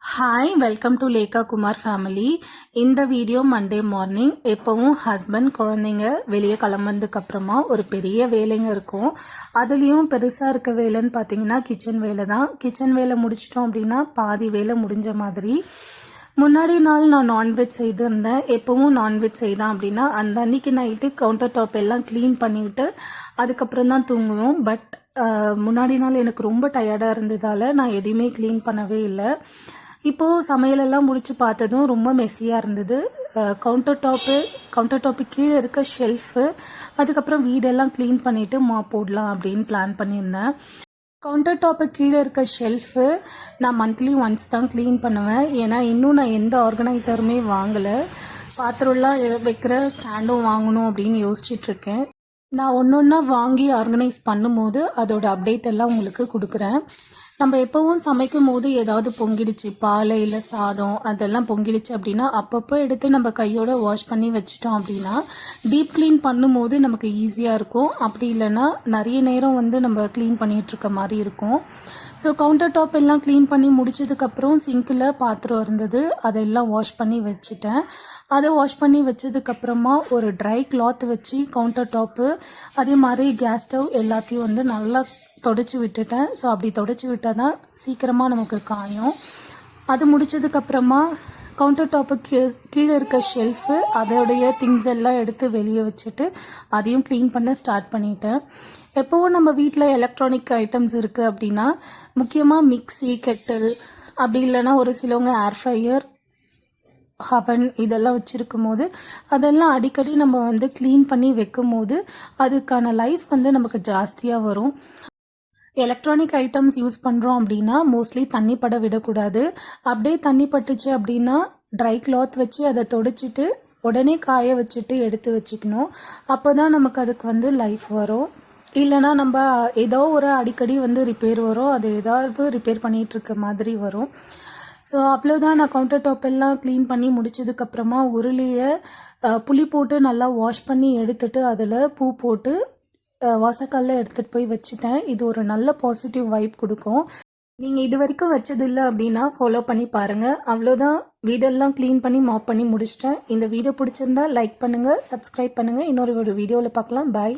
Hi welcome to Lekha Kumar family. இந்த video Monday morning. எப்போவும் husband குழந்தைங்க வெளியே கிளம்புறதுக்கு அப்புறமா ஒரு பெரிய வேலைங்க இருக்கும். அதுலேயும் பெருசாக இருக்க வேலைன்னு பார்த்தீங்கன்னா கிச்சன் வேலை தான். கிச்சன் வேலை முடிச்சிட்டோம் அப்படின்னா பாதி வேலை முடிஞ்ச மாதிரி. முன்னாடி நாள் நான் நான்வெஜ் செய்திருந்தேன். எப்போவும் நான்வெஜ் செய்தேன் அப்படின்னா அந்த அன்னைக்கு நைட்டு கவுண்டர் டாப் எல்லாம் க்ளீன் பண்ணிவிட்டு அதுக்கப்புறம் தான் தூங்குவோம். பட் முன்னாடி நாள் எனக்கு ரொம்ப டயர்டாக இருந்ததால் நான் எதையுமே க்ளீன் பண்ணவே இல்லை. இப்போது சமையலெல்லாம் முடித்து பார்த்ததும் ரொம்ப மெஸ்ஸியாக இருந்தது. கவுண்டர் டாப்பு கீழே இருக்க ஷெல்ஃபு, அதுக்கப்புறம் வீடெல்லாம் க்ளீன் பண்ணிவிட்டு போடலாம் அப்படின்னு பிளான் பண்ணியிருந்தேன். கவுண்டர் டாப்பு கீழே இருக்க ஷெல்ஃபு நான் மந்த்லி ஒன்ஸ் தான் க்ளீன் பண்ணுவேன். ஏன்னா இன்னும் நான் எந்த ஆர்கனைசருமே வாங்கலை. பாத்திரம்லாம் வைக்கிற ஸ்டாண்டும் வாங்கணும் அப்படின்னு யோசிச்சுட்ருக்கேன். நான் ஒன்று ஒன்றா வாங்கி ஆர்கனைஸ் பண்ணும்போது அதோட அப்டேட் எல்லாம் உங்களுக்கு கொடுக்குறேன். நம்ம எப்போவும் சமைக்கும் போது ஏதாவது பொங்கிடுச்சு, பால் இல்லை சாதம் அதெல்லாம் பொங்கிடுச்சு அப்படின்னா அப்பப்போ எடுத்து நம்ம கையோட வாஷ் பண்ணி வச்சிட்டோம் அப்படின்னா டீப் க்ளீன் பண்ணும்போது நமக்கு ஈஸியாக இருக்கும். அப்படி இல்லைன்னா நிறைய நேரம் நம்ம க்ளீன் பண்ணிகிட்ருக்க மாதிரி இருக்கும். ஸோ கவுண்டர் டாப் எல்லாம் க்ளீன் பண்ணி முடிச்சதுக்கப்புறம் சிங்கில் பாத்திரம் இருந்தது, அதெல்லாம் வாஷ் பண்ணி வச்சுட்டேன். அதை வாஷ் பண்ணி வச்சதுக்கப்புறமா ஒரு ட்ரை கிளாத் வச்சு கவுண்டர் டாப்பு அதே மாதிரி கேஸ் ஸ்டவ் எல்லாத்தையும் நல்லா தொடச்சி விட்டுட்டேன். ஸோ அப்படி தொடச்சி விட்டால் தான் சீக்கிரமாக நமக்கு காயும். அது முடித்ததுக்கப்புறமா கவுண்டர் டாப்புக்கு கீழே இருக்க ஷெல்ஃபு அதோடைய திங்ஸ் எல்லாம் எடுத்து வெளியே வச்சுட்டு அதையும் க்ளீன் பண்ண ஸ்டார்ட் பண்ணிட்டேன். எப்போவும் நம்ம வீட்டில் எலக்ட்ரானிக் ஐட்டம்ஸ் இருக்குது அப்படின்னா முக்கியமாக மிக்ஸி, கெட்டில், அப்படி இல்லைன்னா ஒரு சிலவங்க ஏர் ஃப்ரையர், ஹவன் இதெல்லாம் வச்சுருக்கும் போது அதெல்லாம் அடிக்கடி நம்ம க்ளீன் பண்ணி வைக்கும் போது அதுக்கான லைஃப் நமக்கு ஜாஸ்தியாக வரும். எலக்ட்ரானிக் ஐட்டம்ஸ் யூஸ் பண்ணுறோம் அப்படின்னா மோஸ்ட்லி தண்ணி பட விடக்கூடாது. அப்படியே தண்ணி பட்டுச்சு அப்படின்னா ட்ரை கிளாத் வச்சு அதை தொடச்சிட்டு உடனே காய வச்சுட்டு எடுத்து வச்சுக்கணும். அப்போ தான் நமக்கு அதுக்கு லைஃப் வரும். இல்லைனா நம்ம ஏதோ ஒரு அடிக்கடி ரிப்பேர் வரும், அது ஏதாவது ரிப்பேர் பண்ணிகிட்ருக்க மாதிரி வரும். ஸோ அவ்வளோதான். நான் கவுண்டர் டாப் எல்லாம் க்ளீன் பண்ணி முடிச்சதுக்கப்புறமா உருளையை புளி போட்டு நல்லா வாஷ் பண்ணி எடுத்துட்டு அதில் பூ போட்டு வாசக்காலில் எடுத்துகிட்டு போய் வச்சுட்டேன். இது ஒரு நல்ல பாசிட்டிவ் வைப் கொடுக்கும். நீங்கள் இது வரைக்கும் வச்சதில்லை அப்படின்னா ஃபாலோ பண்ணி பாருங்கள். அவ்வளோதான். வீடெல்லாம் க்ளீன் பண்ணி மாப் பண்ணி முடிச்சிட்டேன். இந்த வீடியோ பிடிச்சிருந்தா லைக் பண்ணுங்கள், சப்ஸ்கிரைப் பண்ணுங்கள். இன்னொரு வீடியோவில் பார்க்கலாம். பாய்.